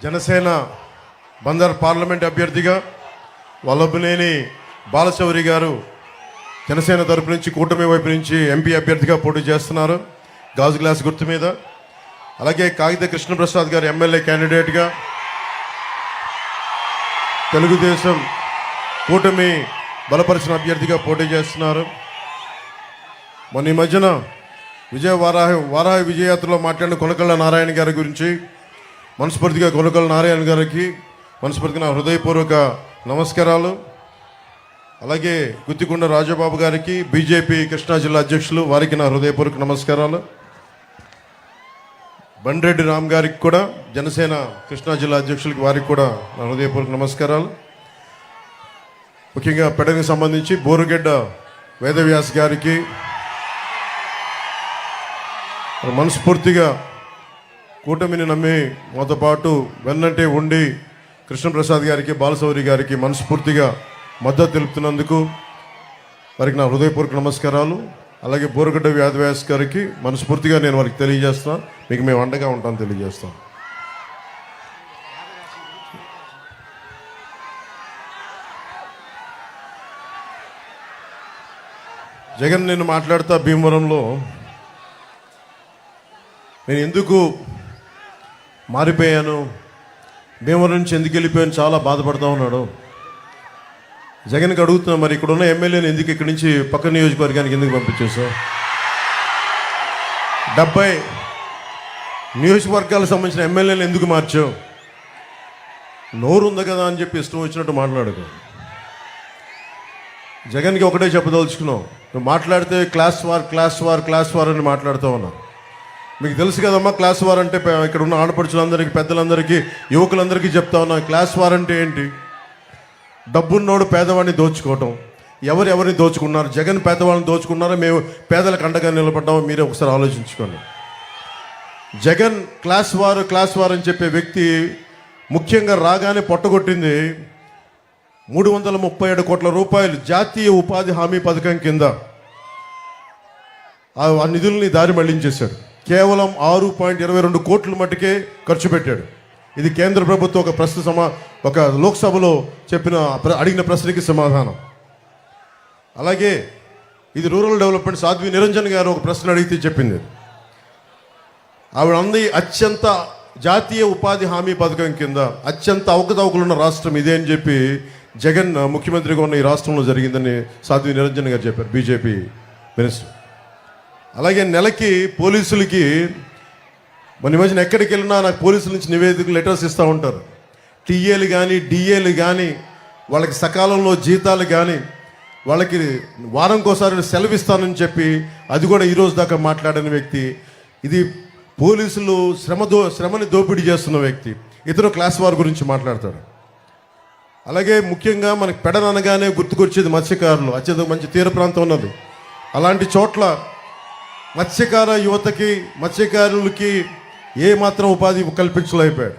Janasena Bandar parliament అభ్యర్థిగా వల్లభనేని బాలశౌరి గారు జనసేన తరపు నుంచి కూటమి వైపు నుంచి ఎంపీ అభ్యర్థిగా పోటీ చేస్తున్నారు గాజు గ్లాస్ గుర్తు మీద. అలాగే కాగిత కృష్ణప్రసాద్ గారు ఎమ్మెల్యే క్యాండిడేట్గా తెలుగుదేశం కూటమి బలపరిచిన అభ్యర్థిగా పోటీ చేస్తున్నారు. మొన్న ఈ మధ్యన వారాహి విజయయాత్రలో మాట్లాడిన కొనకళ్ళ నారాయణ గారి గురించి మనస్ఫూర్తిగా కొనకళ్ళ నారాయణ గారికి మనస్ఫూర్తిగా నా హృదయపూర్వక నమస్కారాలు. అలాగే గుత్తికొండ రాజబాబు గారికి బీజేపీ కృష్ణా జిల్లా అధ్యక్షులు వారికి నా హృదయపూర్వక నమస్కారాలు. బండ్రెడ్డి రామ్ గారికి కూడా జనసేన కృష్ణా జిల్లా అధ్యక్షులకి వారికి కూడా నా హృదయపూర్వక నమస్కారాలు. ముఖ్యంగా పెడనికి సంబంధించి బోరుగడ్డ వేదవ్యాస్ గారికి మనస్ఫూర్తిగా కూటమిని నమ్మి మాతో పాటు వెన్నంటే ఉండి కృష్ణప్రసాద్ గారికి బాలశౌరి గారికి మనస్ఫూర్తిగా మద్దతు తెలుపుతున్నందుకు వారికి నా హృదయపూర్వక నమస్కారాలు. అలాగే బోరుగడ్డ వేదవ్యాస్ గారికి మనస్ఫూర్తిగా నేను వారికి తెలియజేస్తాను, మీకు మేము అండగా ఉంటాను తెలియజేస్తాం. జగన్ నేను మాట్లాడుతా భీమవరంలో నేను ఎందుకు మారిపోయాను, భీమవరం నుంచి ఎందుకు వెళ్ళిపోయాను చాలా బాధపడతా ఉన్నాడు. జగన్కి అడుగుతున్నా, మరి ఇక్కడ ఉన్న ఎమ్మెల్యేని ఎందుకు ఇక్కడి నుంచి పక్క నియోజకవర్గానికి ఎందుకు పంపించేసావు? 70 నియోజకవర్గాలకు సంబంధించిన ఎమ్మెల్యేని ఎందుకు మార్చావు? నోరు ఉంది కదా అని చెప్పి ఇష్టం వచ్చినట్టు మాట్లాడకు. జగన్కి ఒకటే చెప్పదలుచుకున్నావు, నువ్వు మాట్లాడితే క్లాస్ వార్ అని మాట్లాడుతూ ఉన్నావు. మీకు తెలుసు కదమ్మా క్లాస్ వార్ అంటే. ఇక్కడ ఉన్న ఆడపడుచులందరికీ పెద్దలందరికీ యువకులందరికీ చెప్తా ఉన్నా, క్లాస్ వార్ అంటే ఏంటి? డబ్బున్నోడు పేదవాడిని దోచుకోవటం. ఎవరిని దోచుకున్నారు? జగన్ పేదవాళ్ళని దోచుకున్నారా, మేము పేదలకు అండగా నిలబడ్డామో మీరే ఒకసారి ఆలోచించుకోండి. జగన్ క్లాస్ వార్ అని చెప్పే వ్యక్తి ముఖ్యంగా రాగానే పొట్టగొట్టింది 337 కోట్ల రూపాయలు జాతీయ ఉపాధి హామీ పథకం కింద ఆ నిధుల్ని దారి మళ్లించేశాడు. కేవలం 6.22 కోట్ల మట్టుకే ఖర్చు పెట్టాడు. ఇది కేంద్ర ప్రభుత్వం ఒక లోక్సభలో అడిగిన ప్రశ్నకి సమాధానం. అలాగే ఇది రూరల్ డెవలప్మెంట్ సాధ్వి నిరంజన్ గారు ఒక ప్రశ్న అడిగితే చెప్పింది, ఆవిడ అంది అత్యంత జాతీయ ఉపాధి హామీ పథకం కింద అత్యంత అవకతవకలున్న రాష్ట్రం ఇదే అని చెప్పి జగన్ ముఖ్యమంత్రిగా ఉన్న ఈ రాష్ట్రంలో జరిగిందని సాధ్వి నిరంజన్ గారు చెప్పారు, బీజేపీ మినిస్టర్. అలాగే నెలకి పోలీసులకి మన మధ్యన ఎక్కడికి వెళ్ళినా నాకు పోలీసుల నుంచి నివేదికలు లెటర్స్ ఇస్తూ ఉంటారు. టీఏలు కానీ డిఏలు కానీ వాళ్ళకి సకాలంలో జీతాలు కానీ వాళ్ళకి వారంకోసారి సెలవు ఇస్తానని చెప్పి అది కూడా ఈరోజు దాకా మాట్లాడిన వ్యక్తి. ఇది పోలీసులు శ్రమని దోపిడీ చేస్తున్న వ్యక్తి. ఇతను క్లాస్ వార్ గురించి మాట్లాడతాడు. అలాగే ముఖ్యంగా మనకి పెడననగానే గుర్తుకొచ్చేది మత్స్యకారులు. అత్యంత మంచి తీర ప్రాంతం ఉన్నది. అలాంటి చోట్ల మత్స్యకార యువతకి మత్స్యకారులకి ఏమాత్రం ఉపాధి కల్పించలేకపోయాడు.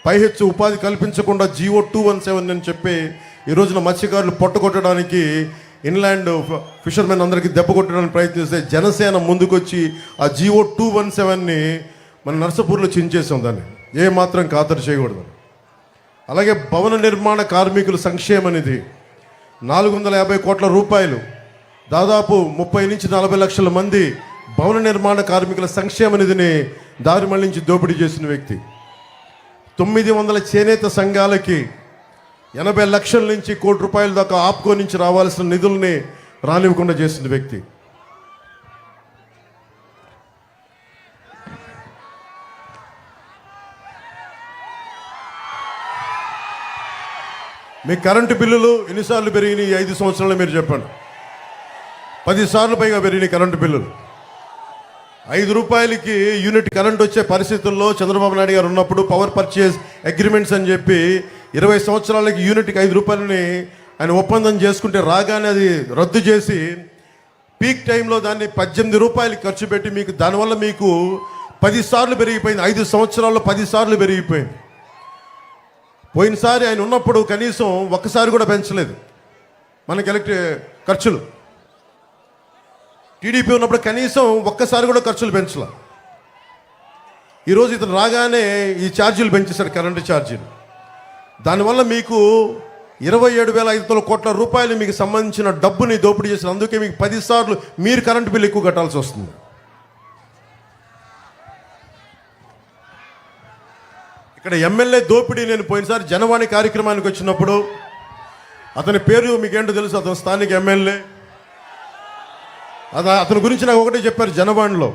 పైహెచ్చు ఉపాధి కల్పించకుండా GO 217 అని చెప్పి ఈ రోజున మత్స్యకారులు పొట్టగొట్టడానికి ఇన్లాండ్ ఫిషర్మెన్ అందరికీ దెబ్బ కొట్టడానికి ప్రయత్నిస్తే జనసేన ముందుకొచ్చి ఆ GO 217ని మన నర్సపూర్లో చించేసాం. దాన్ని ఏమాత్రం ఖాతరు చేయకూడదు. అలాగే భవన నిర్మాణ కార్మికుల సంక్షేమ నిధి 450 కోట్ల రూపాయలు, దాదాపు 30 నుంచి 40 లక్షల మంది భవన నిర్మాణ కార్మికుల సంక్షేమ నిధిని దారి మళ్లించి దోపిడీ చేసిన వ్యక్తి. 900 చేనేత సంఘాలకి 80 లక్షల నుంచి ₹1 కోటి దాకా ఆప్కో నుంచి రావాల్సిన నిధుల్ని రానివ్వకుండా చేసిన వ్యక్తి. మీ కరెంటు బిల్లులు ఎన్నిసార్లు పెరిగినాయి 5 సంవత్సరాలు మీరు చెప్పండి. 10 సార్లు పైగా పెరిగినాయి కరెంటు బిల్లులు. ₹5 యూనిట్ కరెంట్ వచ్చే పరిస్థితుల్లో చంద్రబాబు నాయుడు గారు ఉన్నప్పుడు పవర్ పర్చేజ్ అగ్రిమెంట్స్ అని చెప్పి 20 సంవత్సరాలకి యూనిట్కి ₹5 ఆయన ఒప్పందం చేసుకుంటే రాగానే అది రద్దు చేసి పీక్ టైంలో దాన్ని ₹18 ఖర్చు పెట్టి మీకు దానివల్ల మీకు 10 సార్లు పెరిగిపోయింది. 5 సంవత్సరాల్లో 10 సార్లు పెరిగిపోయింది. పోయినసారి ఆయన ఉన్నప్పుడు కనీసం ఒక్కసారి కూడా పెంచలేదు మనకి ఖర్చులు. టీడీపీ ఉన్నప్పుడు కనీసం ఒక్కసారి కూడా ఖర్చులు పెంచలే. ఈరోజు ఇతను రాగానే ఈ ఛార్జీలు పెంచేశాడు, కరెంటు ఛార్జీలు. దానివల్ల మీకు 27,500 కోట్ల రూపాయలు మీకు సంబంధించిన డబ్బుని దోపిడీ చేసిన, అందుకే మీకు 10 సార్లు మీరు కరెంటు బిల్లు ఎక్కువ కట్టాల్సి వస్తుంది. ఇక్కడ ఎమ్మెల్యే దోపిడీ, నేను పోయినసారి జనవాణి కార్యక్రమానికి వచ్చినప్పుడు అతని పేరు మీకేంటో తెలుసు, అతను స్థానిక ఎమ్మెల్యే. అతని గురించి నాకు ఒకటే చెప్పారు జనవాణిలో.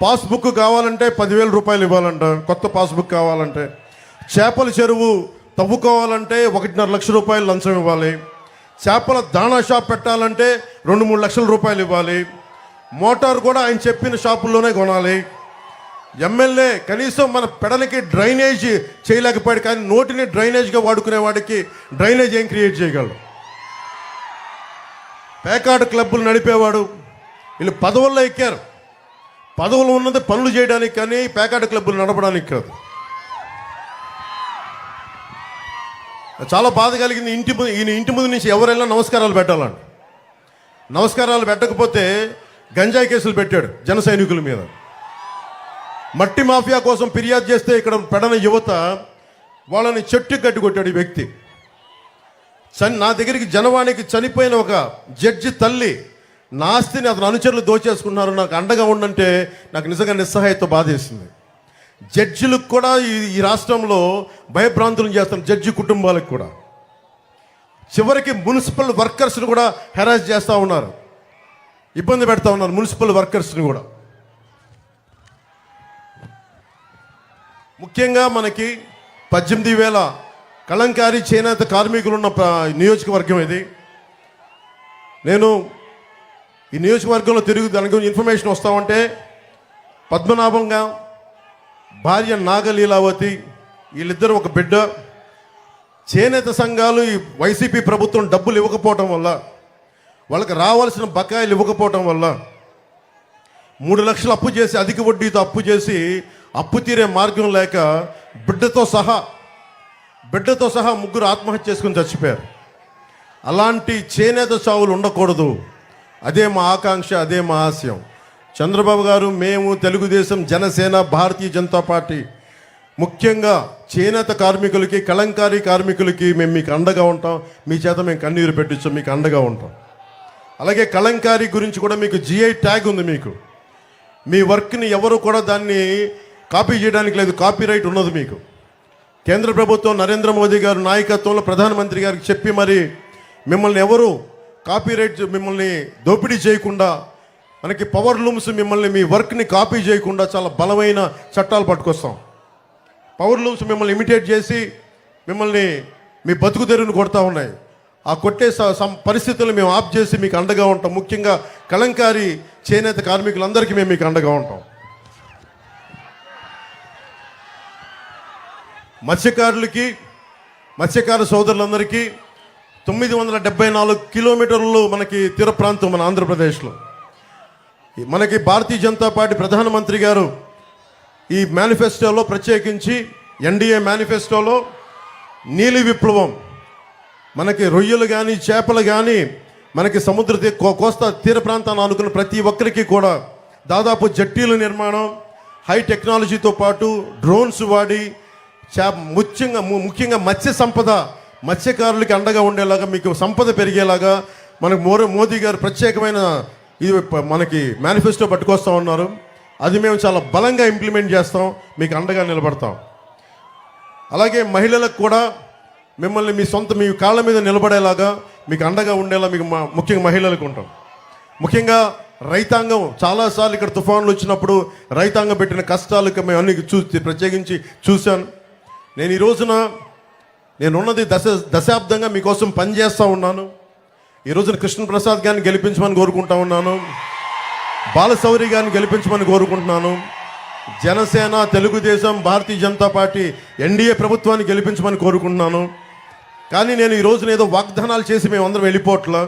పాస్బుక్ కావాలంటే 10,000 రూపాయలు ఇవ్వాలంట, కొత్త పాస్బుక్ కావాలంటే. చేపల చెరువు తవ్వుకోవాలంటే 1.5 లక్ష రూపాయలు లంచం ఇవ్వాలి. చేపల దాణా షాప్ పెట్టాలంటే 2-3 లక్షల రూపాయలు ఇవ్వాలి. మోటార్ కూడా ఆయన చెప్పిన షాపుల్లోనే కొనాలి. ఎమ్మెల్యే కనీసం మన పెడలకి డ్రైనేజ్ చేయలేకపోయాడు, కానీ నోటిని డ్రైనేజ్గా వాడుకునే వాడికి డ్రైనేజ్ ఏం క్రియేట్ చేయగలడు? పేకాట క్లబ్బులు నడిపేవాడు. వీళ్ళు పదవుల్లో ఎక్కారు. పదవులు ఉన్నది పనులు చేయడానికి, కానీ పేకాట క్లబ్బులు నడపడానికి కాదు. చాలా బాధ కలిగింది. ఈయన ఇంటి ముందు నుంచి ఎవరైనా నమస్కారాలు పెట్టాలండి. నమస్కారాలు పెట్టకపోతే గంజాయి కేసులు పెట్టాడు జన సైనికుల మీద. మట్టి మాఫియా కోసం ఫిర్యాదు చేస్తే ఇక్కడ పెడన యువత వాళ్ళని చెట్టు కట్టి కొట్టాడు ఈ వ్యక్తి. నా దగ్గరికి జనవాణికి చనిపోయిన ఒక జడ్జి తల్లి, నా ఆస్తిని అతను అనుచరులు దోచేసుకున్నారు, నాకు అండగా ఉండంటే నాకు నిజంగా నిస్సహాయత బాధేసింది. జడ్జిలకు కూడా ఈ రాష్ట్రంలో భయభ్రాంతులను చేస్తున్నారు, జడ్జి కుటుంబాలకు కూడా. చివరికి మున్సిపల్ వర్కర్స్ని కూడా హెరాస్ చేస్తూ ఉన్నారు, ఇబ్బంది పెడతా ఉన్నారు మున్సిపల్ వర్కర్స్ని కూడా. ముఖ్యంగా మనకి 18,000 కలంకారీ చేనేత కార్మికులు ఉన్న నియోజకవర్గం ఇది. నేను ఈ నియోజకవర్గంలో తిరిగి దాని గురించి ఇన్ఫర్మేషన్ వస్తామంటే, పద్మనాభంగా భార్య నాగలీలావతి, వీళ్ళిద్దరూ ఒక బిడ్డ. చేనేత సంఘాలు ఈ వైసీపీ ప్రభుత్వం డబ్బులు ఇవ్వకపోవటం వల్ల, వాళ్ళకి రావాల్సిన బకాయిలు ఇవ్వకపోవటం వల్ల 3 లక్షలు అప్పు చేసి, అధిక వడ్డీతో అప్పు చేసి, అప్పు తీరే మార్గం లేక బిడ్డతో సహా 3 ఆత్మహత్య చేసుకుని చచ్చిపోయారు. అలాంటి చేనేత చావులు ఉండకూడదు, అదే మా ఆకాంక్ష, అదే మా ఆశయం. చంద్రబాబు గారు, మేము తెలుగుదేశం, జనసేన, భారతీయ జనతా పార్టీ ముఖ్యంగా చేనేత కార్మికులకి, కలంకారీ కార్మికులకి మేము మీకు అండగా ఉంటాం. మీ చేత మేము కన్నీరు పెట్టించాం, మీకు అండగా ఉంటాం. అలాగే కలంకారీ గురించి కూడా మీకు జిఐ ట్యాగ్ ఉంది. మీకు మీ వర్క్ని ఎవరు కూడా దాన్ని కాపీ చేయడానికి లేదు, కాపీరైట్ ఉన్నది మీకు. కేంద్ర ప్రభుత్వం నరేంద్ర మోదీ గారు నాయకత్వంలో ప్రధానమంత్రి గారికి చెప్పి మరి మిమ్మల్ని ఎవరు కాపీరైట్, మిమ్మల్ని దోపిడీ చేయకుండా, మనకి పవర్ లూమ్స్ మిమ్మల్ని, మీ వర్క్ని కాపీ చేయకుండా చాలా బలమైన చట్టాలు పట్టుకొస్తాం. పవర్ లూమ్స్ మిమ్మల్ని ఇమిటేట్ చేసి మిమ్మల్ని మీ బతుకు తెరువును కొడతా ఉన్నాయి. ఆ కొట్టే పరిస్థితులు మేము ఆఫ్ చేసి మీకు అండగా ఉంటాం. ముఖ్యంగా కలంకారీ చేనేత కార్మికులందరికీ మేము మీకు అండగా ఉంటాం. మత్స్యకార సోదరులందరికీ 974 కిలోమీటర్లు మనకి తీర ప్రాంతం మన ఆంధ్రప్రదేశ్లో. మనకి భారతీయ జనతా పార్టీ ప్రధానమంత్రి గారు ఈ మేనిఫెస్టోలో, ప్రత్యేకించి ఎన్డీఏ మేనిఫెస్టోలో నీలి విప్లవం, మనకి రొయ్యలు కానీ చేపలు కానీ మనకి సముద్ర కోస్తా తీర ప్రాంతాన్ని ఆనుకున్న ప్రతి ఒక్కరికి కూడా దాదాపు జట్టీల నిర్మాణం, హై టెక్నాలజీతో పాటు డ్రోన్స్ వాడి ముఖ్యంగా మత్స్యకారులకి అండగా ఉండేలాగా, మీకు సంపద పెరిగేలాగా మనకు మోదీ గారు ప్రత్యేకమైన ఇది మనకి మేనిఫెస్టో పట్టుకొస్తా ఉన్నారు. అది మేము చాలా బలంగా ఇంప్లిమెంట్ చేస్తాం, మీకు అండగా నిలబడతాం. అలాగే మహిళలకు కూడా మిమ్మల్ని మీ కాళ్ళ మీద నిలబడేలాగా మీకు అండగా ఉండేలా మీకు ముఖ్యంగా మహిళలకు ఉంటాం. ముఖ్యంగా రైతాంగం, చాలాసార్లు ఇక్కడ తుఫాన్లు వచ్చినప్పుడు రైతాంగం పెట్టిన కష్టాలకు మేము అన్ని ప్రత్యేకించి చూశాను. నేను ఈ రోజున నేనున్నది దశాబ్దంగా మీకోసం పనిచేస్తూ ఉన్నాను. ఈ రోజున కృష్ణప్రసాద్ గారిని గెలిపించమని కోరుకుంటా ఉన్నాను, బాలశౌరి గారిని గెలిపించమని కోరుకుంటున్నాను. జనసేన, తెలుగుదేశం, భారతీయ జనతా పార్టీ ఎన్డీఏ ప్రభుత్వాన్ని గెలిపించమని కోరుకుంటున్నాను. కానీ నేను ఈ రోజున ఏదో వాగ్దానాలు చేసి మేమందరం వెళ్ళిపోవట్లా.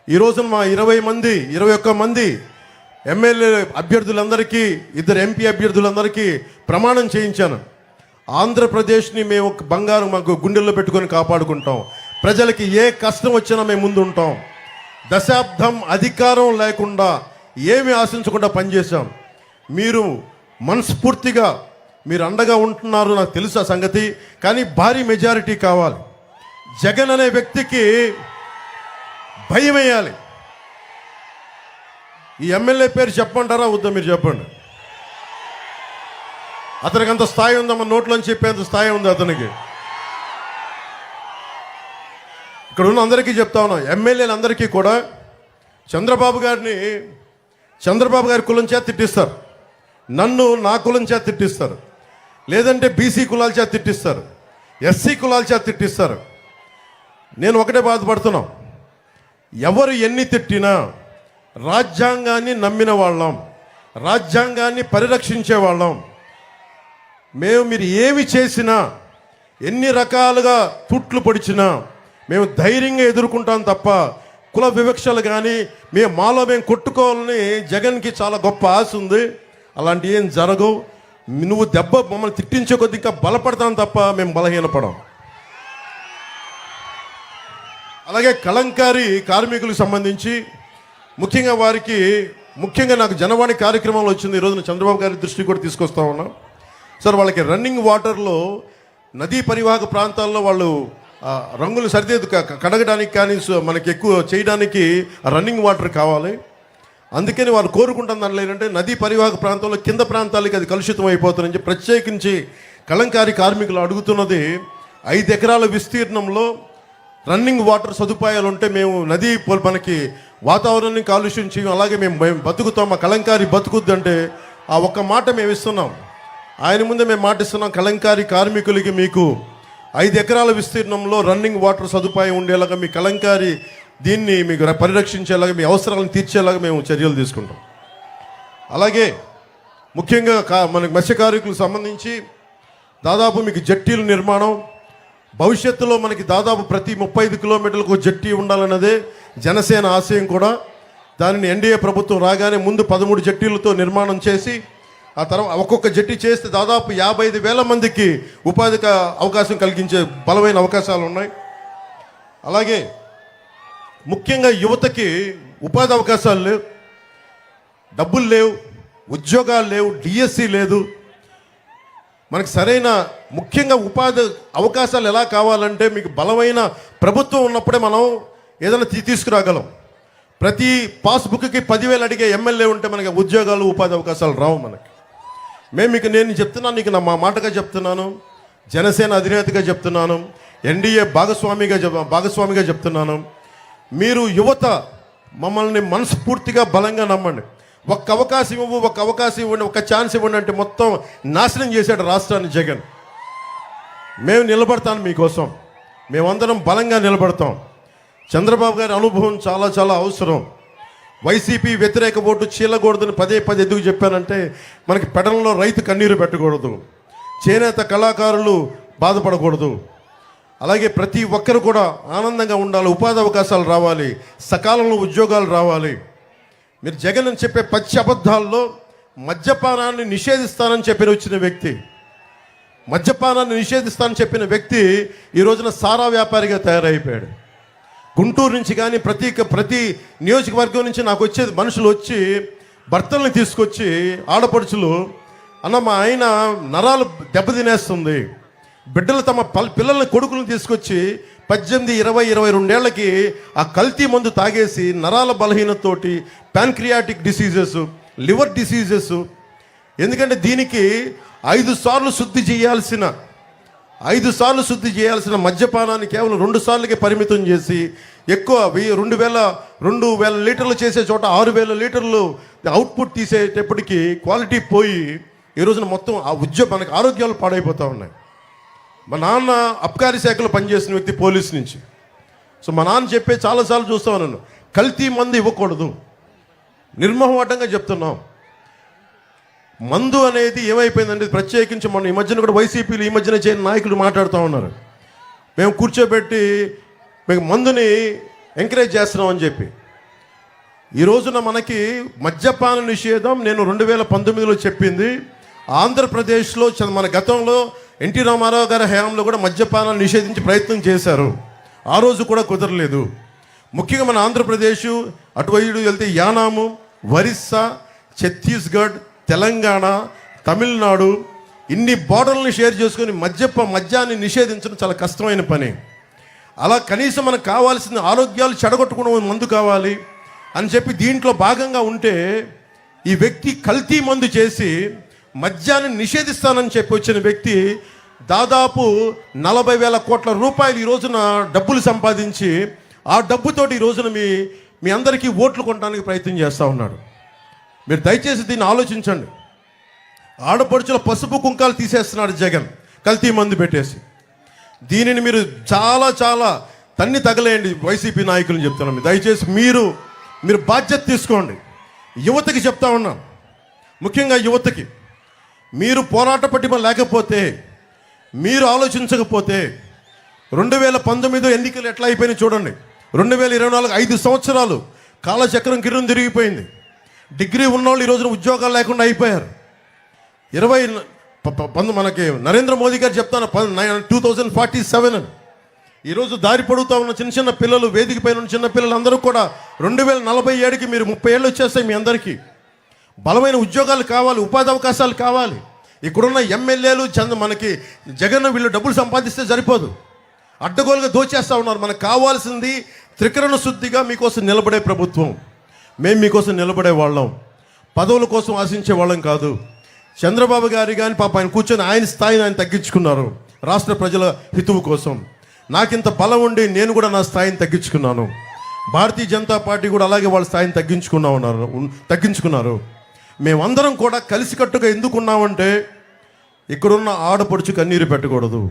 ఈ రోజున మా 21 మంది ఎమ్మెల్యే అభ్యర్థులందరికీ, 2 ఎంపీ అభ్యర్థులందరికీ ప్రమాణం చేయించాను. ఆంధ్రప్రదేశ్ని మేము బంగారం మాకు గుండెల్లో పెట్టుకొని కాపాడుకుంటాం. ప్రజలకి ఏ కష్టం వచ్చినా మేము ముందు ఉంటాం. దశాబ్దం అధికారం లేకుండా ఏమి ఆశించకుండా పనిచేశాం. మీరు మనస్ఫూర్తిగా మీరు అండగా ఉంటున్నారు, నాకు తెలుసు ఆ సంగతి. కానీ భారీ మెజారిటీ కావాలి. జగన్ అనే వ్యక్తికి భయం వేయాలి. ఈ ఎమ్మెల్యే పేరు చెప్పమంటారా వద్దా? మీరు చెప్పండి. అతనికి అంత స్థాయి ఉందమ్మా, నోట్లోని చెప్పేంత స్థాయి ఉంది అతనికి. ఇక్కడ ఉన్న అందరికీ చెప్తా ఉన్నాం, ఎమ్మెల్యేలందరికీ కూడా చంద్రబాబు గారి కులం చేత తిట్టిస్తారు, నన్ను నా కులం చేత తిట్టిస్తారు, లేదంటే బీసీ కులాల చేత తిట్టిస్తారు, ఎస్సీ కులాల చేత తిట్టిస్తారు. నేను ఒకటే బాధపడుతున్నాం, ఎవరు ఎన్ని తిట్టినా రాజ్యాంగాన్ని నమ్మిన వాళ్ళం, రాజ్యాంగాన్ని పరిరక్షించే వాళ్ళం. మీరు ఏమి చేసినా, ఎన్ని రకాలుగా తుట్లు పొడిచినా మేము ధైర్యంగా ఎదుర్కొంటాం తప్ప కుల వివక్షలు కానీ మాలో మేము కొట్టుకోవాలని జగన్కి చాలా గొప్ప ఆశ ఉంది. అలాంటి ఏం జరగవు. నువ్వు మమ్మల్ని తిట్టించే కొద్ది ఇంకా బలపడతాం తప్ప మేము బలహీనపడం. అలాగే కలంకారీ కార్మికులకు సంబంధించి ముఖ్యంగా నాకు జనవాణి కార్యక్రమంలో వచ్చింది. ఈరోజు చంద్రబాబు గారి దృష్టికి కూడా తీసుకొస్తా ఉన్నాం. సార్, వాళ్ళకి రన్నింగ్ వాటర్లో నదీ పరివాహక ప్రాంతాల్లో వాళ్ళు రంగులు సరిదిద్దు కడగడానికి కానీ మనకి ఎక్కువ చేయడానికి రన్నింగ్ వాటర్ కావాలి. అందుకని వాళ్ళు కోరుకుంటున్న దాంట్లో ఏంటంటే నదీ పరివాహక ప్రాంతంలో కింద ప్రాంతాలకి అది కలుషితం అయిపోతుందని చెప్పి ప్రత్యేకించి కలంకారీ కార్మికులు అడుగుతున్నది 5 ఎకరాల విస్తీర్ణంలో రన్నింగ్ వాటర్ సదుపాయాలు ఉంటే మేము నదీ మనకి వాతావరణాన్ని కాలుష్యం చేయం, అలాగే మేము బతుకుతాం, మా కలంకారీ బతుకుద్దంటే ఆ ఒక్క మాట మేము ఇస్తున్నాం. ఆయన ముందే మేము మాటిస్తున్నాం, కలంకారీ కార్మికులకి మీకు 5 ఎకరాల విస్తీర్ణంలో రన్నింగ్ వాటర్ సదుపాయం ఉండేలాగా మీ కలంకారీ దీన్ని మీకు పరిరక్షించేలాగా మీ అవసరాలను తీర్చేలాగా మేము చర్యలు తీసుకుంటాం. అలాగే ముఖ్యంగా మనకి మత్స్య కార్మికులకు సంబంధించి దాదాపు మీకు జట్టీల నిర్మాణం, భవిష్యత్తులో మనకి దాదాపు ప్రతి 35 కిలోమీటర్లకు జట్టి ఉండాలన్నదే జనసేన ఆశయం కూడా. దానిని ఎన్డీఏ ప్రభుత్వం రాగానే ముందు 13 జట్టీలతో నిర్మాణం చేసి ఆ తర్వాత ఒక్కొక్క జట్టి చేస్తే దాదాపు 55,000 మందికి ఉపాధికి అవకాశం కలిగించే బలమైన అవకాశాలు ఉన్నాయి. అలాగే ముఖ్యంగా యువతకి ఉపాధి అవకాశాలు లేవు, డబ్బులు లేవు, ఉద్యోగాలు లేవు, డిఎస్సి లేదు. మనకి సరైన ముఖ్యంగా ఉపాధి అవకాశాలు ఎలా కావాలంటే మీకు బలమైన ప్రభుత్వం ఉన్నప్పుడే మనం ఏదైనా తీసుకురాగలం. ప్రతి పాస్బుక్కి 10,000 అడిగే ఎమ్మెల్యే ఉంటే మనకి ఉద్యోగాలు ఉపాధి అవకాశాలు రావు మనకి. నేను చెప్తున్నాను, నీకు మా మాటగా చెప్తున్నాను, జనసేన అధినేతగా చెప్తున్నాను, ఎన్డీఏ భాగస్వామిగా చెప్తున్నాను. మీరు యువత మమ్మల్ని మనస్ఫూర్తిగా బలంగా నమ్మండి. ఒక్క అవకాశం ఇవ్వండి, ఒక్క ఛాన్స్ ఇవ్వండి అంటే మొత్తం నాశనం చేశాడు రాష్ట్రాన్ని జగన్. మేము నిలబడతాను మీకోసం, మేమందరం బలంగా నిలబడతాం. చంద్రబాబు గారి అనుభవం చాలా చాలా అవసరం. వైసీపీ వ్యతిరేక ఓటు చీలకూడదని పదే ఎందుకు చెప్పానంటే మనకి పెడలలో రైతు కన్నీరు పెట్టకూడదు, చేనేత కళాకారులు బాధపడకూడదు. అలాగే ప్రతి ఒక్కరు కూడా ఆనందంగా ఉండాలి, ఉపాధి అవకాశాలు రావాలి, సకాలంలో ఉద్యోగాలు రావాలి. మీరు జగన్ అని చెప్పే పచ్చి అబద్ధాల్లో మద్యపానాన్ని నిషేధిస్తానని వచ్చిన వ్యక్తి ఈ రోజున సారా వ్యాపారిగా తయారైపోయాడు. గుంటూరు నుంచి కానీ ప్రతి నియోజకవర్గం నుంచి నాకు వచ్చేది మనుషులు వచ్చి భర్తల్ని తీసుకొచ్చి ఆడపడుచులు, అన్న మా ఆయన నరాలు దెబ్బతినేస్తుంది, బిడ్డలు తమ పిల్లల్ని కొడుకులను తీసుకొచ్చి 18, 20, 22 ఏళ్లకి ఆ కల్తీ మందు తాగేసి నరాల బలహీనతతోటి ప్యాన్క్రియాటిక్ డిసీజెస్, లివర్ డిసీజెస్. ఎందుకంటే దీనికి 5 సార్లు శుద్ధి చేయాల్సిన మద్యపానాన్ని కేవలం 2 సార్లకే పరిమితం చేసి ఎక్కువ 2,000 లీటర్లు చేసే చోట 6,000 లీటర్లు అవుట్పుట్ తీసేటప్పటికి క్వాలిటీ పోయి ఈ రోజున మొత్తం మనకి ఆరోగ్యాలు పాడైపోతూ ఉన్నాయి. మా నాన్న అబ్కారీ శాఖలో పనిచేసిన వ్యక్తి, పోలీస్ నుంచి. సో మా నాన్న చెప్పే చాలాసార్లు చూస్తా ఉన్నాను, కల్తీ మందు ఇవ్వకూడదు, నిర్మోహమాటంగా చెప్తున్నాం. మందు అనేది ఏమైపోయిందంటే ప్రత్యేకించి మన ఈ మధ్యన కూడా వైసీపీలు చేయని నాయకులు మాట్లాడుతూ ఉన్నారు, మేము కూర్చోబెట్టి మేము మందుని ఎంకరేజ్ చేస్తున్నామని చెప్పి. ఈ రోజున మనకి మద్యపాన నిషేధం నేను 2019లో చెప్పింది. ఆంధ్రప్రదేశ్లో మన గతంలో ఎన్టీ రామారావు గారి హయాంలో కూడా మద్యపానాన్ని నిషేధించి ప్రయత్నం చేశారు, ఆ రోజు కూడా కుదరలేదు. ముఖ్యంగా మన ఆంధ్రప్రదేశ్ అటువైపు వెళ్తే యానాము, ఒరిస్సా, ఛత్తీస్గఢ్, తెలంగాణ, తమిళనాడు, ఇన్ని బాటిల్ని షేర్ చేసుకొని మద్యాన్ని నిషేధించడం చాలా కష్టమైన పని. అలా కనీసం మనకు కావాల్సిన ఆరోగ్యాలు చెడగొట్టుకున్న మందు కావాలి అని చెప్పి దీంట్లో భాగంగా ఉంటే ఈ వ్యక్తి కల్తీ మందు చేసి మద్యాన్ని నిషేధిస్తానని చెప్పి వచ్చిన వ్యక్తి దాదాపు 40,000 కోట్ల రూపాయలు ఈ రోజున డబ్బులు సంపాదించి ఆ డబ్బుతోటి ఈ రోజున మీ అందరికీ ఓట్లు కొనడానికి ప్రయత్నం చేస్తూ ఉన్నాడు. మీరు దయచేసి దీన్ని ఆలోచించండి. ఆడపడుచుల పసుపు కుంకాలు తీసేస్తున్నాడు జగన్ కల్తీ మందు పెట్టేసి. దీనిని మీరు చాలా చాలా తన్ని తగలేయండి. వైసీపీ నాయకులను చెప్తున్నాను, దయచేసి మీరు బాధ్యత తీసుకోండి. యువతకి చెప్తా ఉన్నాం, ముఖ్యంగా యువతకి, మీరు పోరాట పటిమ లేకపోతే, మీరు ఆలోచించకపోతే 2019 ఎన్నికలు ఎట్లా అయిపోయినాయి చూడండి. 2024 5 సంవత్సరాలు కాలచక్రం కిరణం తిరిగిపోయింది. డిగ్రీ ఉన్నవాళ్ళు ఈ రోజున ఉద్యోగాలు లేకుండా అయిపోయారు. మనకి నరేంద్ర మోదీ గారు చెప్తాను 2047 అని. ఈరోజు దారి పడుతూ ఉన్న చిన్న పిల్లలు, వేదిక పైన ఉన్న చిన్న పిల్లలు అందరూ కూడా 2047కి మీరు 30 ఏళ్ళు వచ్చేస్తాయి. మీ అందరికీ బలమైన ఉద్యోగాలు కావాలి, ఉపాధి అవకాశాలు కావాలి. ఇక్కడున్న ఎమ్మెల్యేలు మనకి జగన్ వీళ్ళు డబ్బులు సంపాదిస్తే సరిపోదు, అడ్డగోలుగా దోచేస్తూ ఉన్నారు. మనకు కావాల్సింది త్రికరణ శుద్ధిగా మీకోసం నిలబడే ప్రభుత్వం. మేము మీకోసం నిలబడే వాళ్ళం, పదవుల కోసం ఆశించే వాళ్ళం కాదు. చంద్రబాబు గారి కానీ పాప ఆయన కూర్చొని ఆయన స్థాయిని ఆయన తగ్గించుకున్నారు రాష్ట్ర ప్రజల హితువు కోసం. నాకింత బలం ఉండి నేను కూడా నా స్థాయిని తగ్గించుకున్నాను. భారతీయ జనతా పార్టీ కూడా అలాగే వాళ్ళ స్థాయిని తగ్గించుకున్నారు. మేమందరం కూడా కలిసికట్టుగా ఎందుకున్నామంటే, ఇక్కడున్న ఆడపడుచు కన్నీరు పెట్టకూడదు,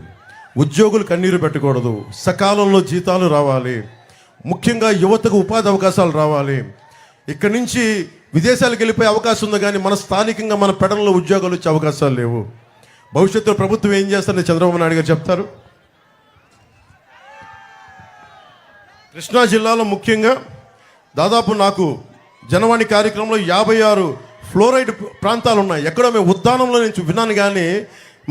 ఉద్యోగులు కన్నీరు పెట్టకూడదు, సకాలంలో జీతాలు రావాలి, ముఖ్యంగా యువతకు ఉపాధి అవకాశాలు రావాలి. ఇక్కడి నుంచి విదేశాలకు వెళ్ళిపోయే అవకాశం ఉంది, కానీ మన స్థానికంగా మన పెడల్లో ఉద్యోగాలు వచ్చే అవకాశాలు లేవు. భవిష్యత్తులో ప్రభుత్వం ఏం చేస్తారని చంద్రబాబు నాయుడు గారు చెప్తారు. కృష్ణా జిల్లాలో ముఖ్యంగా దాదాపు నాకు జనవాణి కార్యక్రమంలో 56 ఫ్లోరైడ్ ప్రాంతాలు ఉన్నాయి. ఎక్కడో మేము ఉద్దానంలో నుంచి విన్నాను, కానీ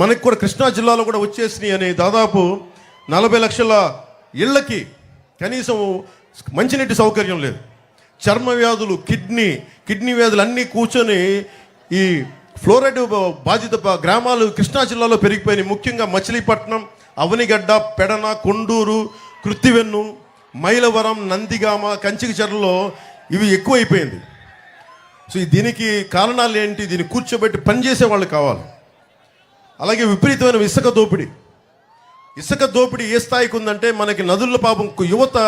మనకి కూడా కృష్ణా జిల్లాలో కూడా వచ్చేసినాయి అని. దాదాపు 40 లక్షల ఇళ్ళకి కనీసం మంచినీటి సౌకర్యం లేదు. చర్మ వ్యాధులు, కిడ్నీ వ్యాధులు అన్నీ కూర్చొని ఈ ఫ్లోరైడ్ బాధిత గ్రామాలు కృష్ణా జిల్లాలో పెరిగిపోయినాయి. ముఖ్యంగా మచిలీపట్నం, అవనిగడ్డ, పెడన, కొండూరు, కృత్తివెన్ను, మైలవరం, నందిగామ, కంచికచర్లలో ఇవి ఎక్కువైపోయింది. సో దీనికి కారణాలు ఏంటి? దీన్ని కూర్చోబెట్టి పనిచేసే వాళ్ళు కావాలి. అలాగే విపరీతమైన ఇసుక దోపిడీ ఏ స్థాయికి ఉందంటే, మనకి నదుల పాపం యువత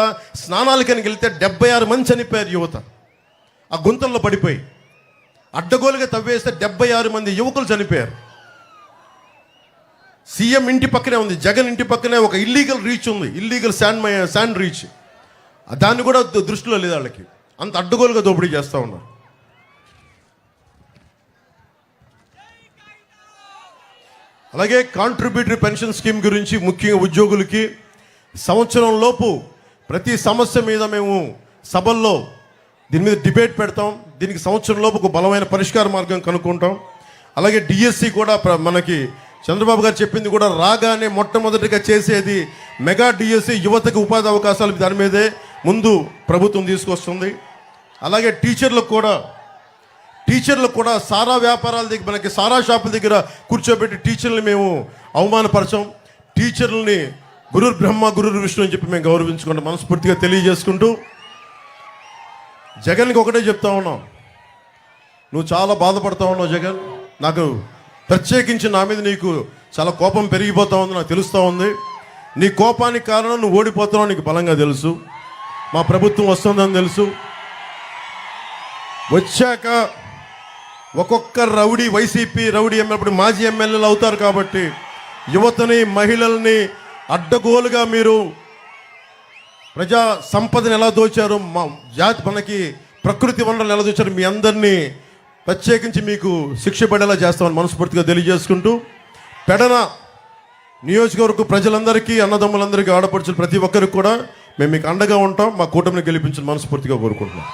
స్నానాలకని వెళ్తే 76 మంది చనిపోయారు. యువత ఆ గుంతల్లో పడిపోయి అడ్డగోలుగా తవ్వేస్తే 76 మంది యువకులు చనిపోయారు. సీఎం ఇంటి పక్కనే ఉంది, జగన్ ఇంటి పక్కనే ఒక ఇల్లీగల్ రీచ్ ఉంది, ఇల్లీగల్ శాండ్ రీచ్. దాన్ని కూడా దృష్టిలో లేదు వాళ్ళకి. అంత అడ్డగోలుగా దోపిడీ చేస్తూ ఉన్నారు. అలాగే కాంట్రిబ్యూటరీ పెన్షన్ స్కీమ్ గురించి ముఖ్యంగా ఉద్యోగులకి సంవత్సరం లోపు ప్రతి సమస్య మీద మేము సభల్లో దీని మీద డిబేట్ పెడతాం. దీనికి సంవత్సరం లోపు ఒక బలమైన పరిష్కార మార్గం కనుక్కుంటాం. అలాగే డిఎస్సి కూడా మనకి చంద్రబాబు గారు చెప్పింది కూడా రాగానే మొట్టమొదటిగా చేసేది మెగా డిఎస్సి, యువతకు ఉపాధి అవకాశాలు, దాని మీదే ముందు ప్రభుత్వం తీసుకొస్తుంది. అలాగే టీచర్లు కూడా సారా వ్యాపారాల దగ్గర, మనకి సారా షాపుల దగ్గర కూర్చోబెట్టి టీచర్ని మేము అవమానపరచాం. టీచర్లని గురుర్ బ్రహ్మ గురుర్ విష్ణు అని చెప్పి మేము గౌరవించుకుంటూ మనస్ఫూర్తిగా తెలియజేసుకుంటూ, జగన్కి ఒకటే చెప్తా ఉన్నాం, నువ్వు చాలా బాధపడతా ఉన్నావు జగన్. నాకు ప్రత్యేకించి నా మీద నీకు చాలా కోపం పెరిగిపోతూ ఉంది, నాకు తెలుస్తూ ఉంది. నీ కోపానికి కారణం నువ్వు ఓడిపోతున్నావు నీకు బలంగా తెలుసు. మా ప్రభుత్వం వస్తుందని తెలుసు. వచ్చాక ఒక్కొక్క వైసీపీ రౌడీ ఎమ్మెల్యే మాజీ ఎమ్మెల్యేలు అవుతారు. కాబట్టి యువతని, మహిళల్ని అడ్డగోలుగా మీరు ప్రజా సంపదను ఎలా దోచారు, మనకి ప్రకృతి వనరులను ఎలా దోచారు, మీ అందరినీ ప్రత్యేకించి మీకు శిక్ష పడేలా చేస్తామని మనస్ఫూర్తిగా తెలియజేసుకుంటూ, పెడన నియోజకవర్గ ప్రజలందరికీ, అన్నదమ్ములందరికీ, ఆడపడుచులు ప్రతి ఒక్కరికి కూడా మేము మీకు అండగా ఉంటాం. మా కూటమిని గెలిపించని మనస్ఫూర్తిగా కోరుకుంటున్నాం.